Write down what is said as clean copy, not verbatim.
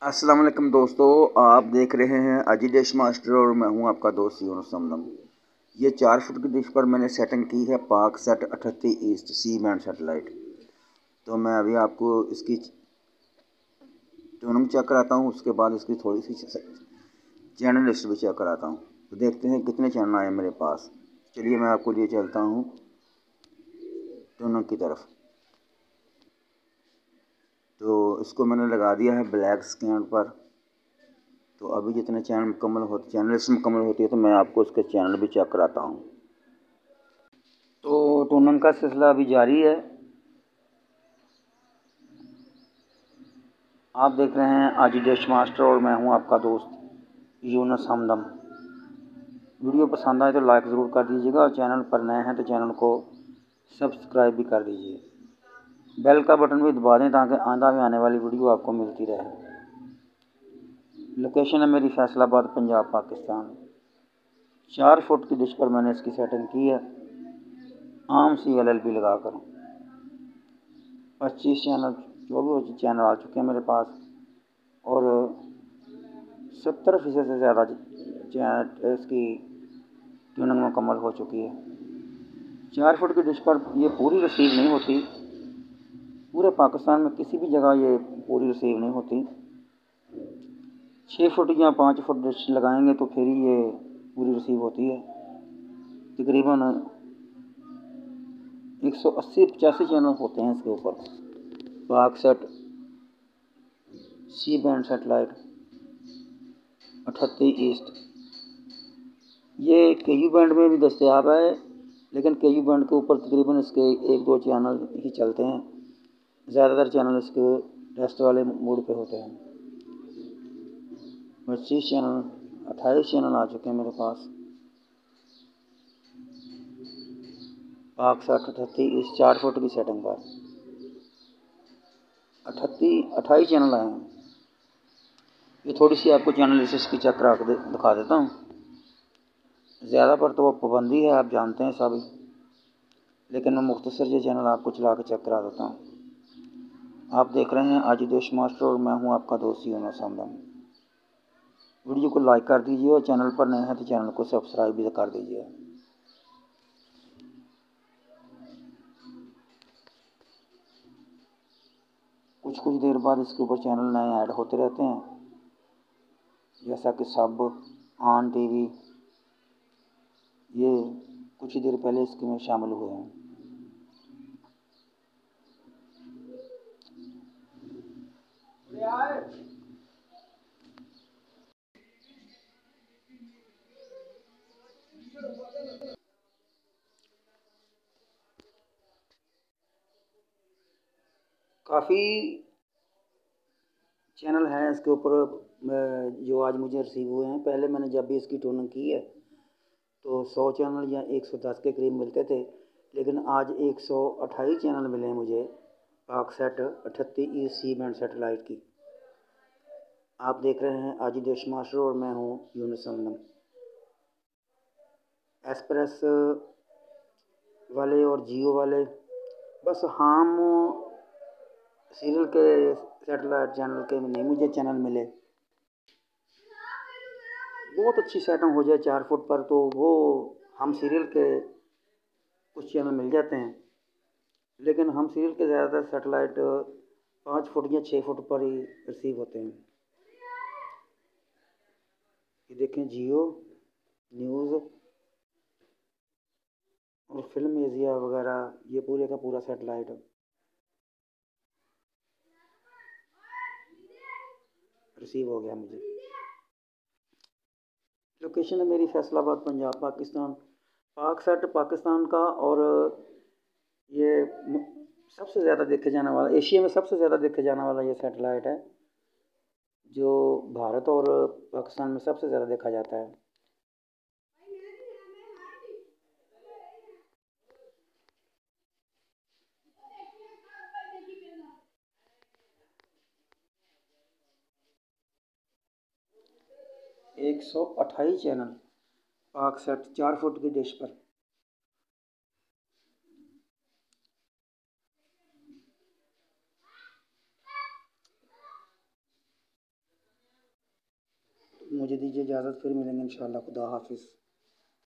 अस्सलाम वालेकुम दोस्तों, आप देख रहे हैं अजी डिश मास्टर और मैं हूं आपका दोस्त यूनुस समदम। ये 4 फुट की डिश पर मैंने सेटिंग की है Paksat 38 east C band satellite. तो मैं अभी आपको इसकी ट्यूनिंग चेक कराता हूं, उसके बाद इसकी थोड़ी सी चैनल लिस्ट भी चेक कराता हूं। तो देखते हैं कितने चैनल आए मेरे पास। चलिए मैं आपको लिए चलता हूँ ट्यूनिंग की तरफ। तो इसको मैंने लगा दिया है ब्लैक स्क्रीन पर। तो अभी जितने चैनल लिस्ट मुकम्मल होती है तो मैं आपको उसके चैनल भी चेक कराता हूँ। तो टूर्नामेंट का सिलसिला अभी जारी है। आप देख रहे हैं आजी डिश मास्टर और मैं हूं आपका दोस्त यूनुस हमदम। वीडियो पसंद आए तो लाइक ज़रूर कर दीजिएगा और चैनल पर नए हैं तो चैनल को सब्सक्राइब भी कर दीजिए। बेल का बटन भी दबा दें ताकि आइंदा में आने वाली वीडियो आपको मिलती रहे। लोकेशन है मेरी फैसलाबाद, पंजाब, पाकिस्तान। 4 फुट की डिश पर मैंने इसकी सेटिंग की है आम सी LLP लगाकर। 25 चैनल 24 चैनल आ चुके हैं मेरे पास और 70% से ज़्यादा इसकी ट्यूनिंग मुकम्मल हो चुकी है। 4 फुट की डिश पर ये पूरी रिसीव नहीं होती, पूरे पाकिस्तान में किसी भी जगह ये पूरी रिसीव नहीं होती। 6 फुट या 5 फुट डिश लगाएंगे तो फिर ही ये पूरी रिसीव होती है। तकरीबन 180-85 चैनल होते हैं इसके ऊपर। Paksat C band satellite 38 east. ये KU बैंड में भी दस्तयाब है, लेकिन KU बैंड के ऊपर तकरीबन इसके 1-2 चैनल ही चलते हैं। ज़्यादातर चैनल इसके टेस्ट वाले मोड पे होते हैं। 25 चैनल 28 चैनल आ चुके हैं मेरे पास। पाक सेट 38 इस 4 फुट की सेटिंग पर 28 चैनल आए हैं। ये थोड़ी सी आपको चैनल लिस्ट की चेक करा के दिखा देता हूँ। ज़्यादा पर तो वो पाबंदी है, आप जानते हैं सभी, लेकिन मैं मुख्तसर ये चैनल आपको चला के चेक करा देता हूँ। आप देख रहे हैं आजी डिश मास्टर और मैं हूँ आपका दोस्त यूनुस समदम। वीडियो को लाइक कर दीजिए और चैनल पर नए हैं तो चैनल को सब्सक्राइब भी कर दीजिए। कुछ देर बाद इसके ऊपर चैनल नए ऐड होते रहते हैं, जैसा कि सब ऑन TV, ये कुछ ही देर पहले इसके में शामिल हुए हैं। काफ़ी चैनल हैं इसके ऊपर जो आज मुझे रिसीव हुए हैं। पहले मैंने जब भी इसकी ट्यूनिंग की है तो 100 चैनल या 110 के करीब मिलते थे, लेकिन आज 128 चैनल मिले हैं मुझे Paksat 38 east C band satellite की। आप देख रहे हैं आजी डिश मास्टर और मैं हूँ यूनुस समदम। एक्सप्रेस वाले और जियो वाले बस हम सीरियल के सेटेलाइट चैनल के नहीं मुझे चैनल मिले। बहुत अच्छी सेटिंग हो जाए 4 फुट पर तो वो हम सीरियल के कुछ चैनल मिल जाते हैं, लेकिन हम सीरियल के ज़्यादातर सेटेलाइट 5 फुट या 6 फुट पर ही रिसीव होते हैं। ये देखें, जियो न्यूज़ और फिल्म एशिया वगैरह, ये पूरे का पूरा सेटेलाइट रिसीव हो गया मुझे। लोकेशन है मेरी फैसलाबाद, पंजाब, पाकिस्तान। पाक सेट पाकिस्तान का और ये सबसे ज़्यादा देखे जाने वाला, एशिया में सबसे ज़्यादा देखे जाने वाला ये सेटेलाइट है, जो भारत और पाकिस्तान में सबसे ज़्यादा देखा जाता है। एक 128 चैनल पाक सेट 4 फुट की डिश पर। मुझे दीजिए इजाज़त, फिर मिलेंगे इंशाअल्लाह। खुदा हाफिज़।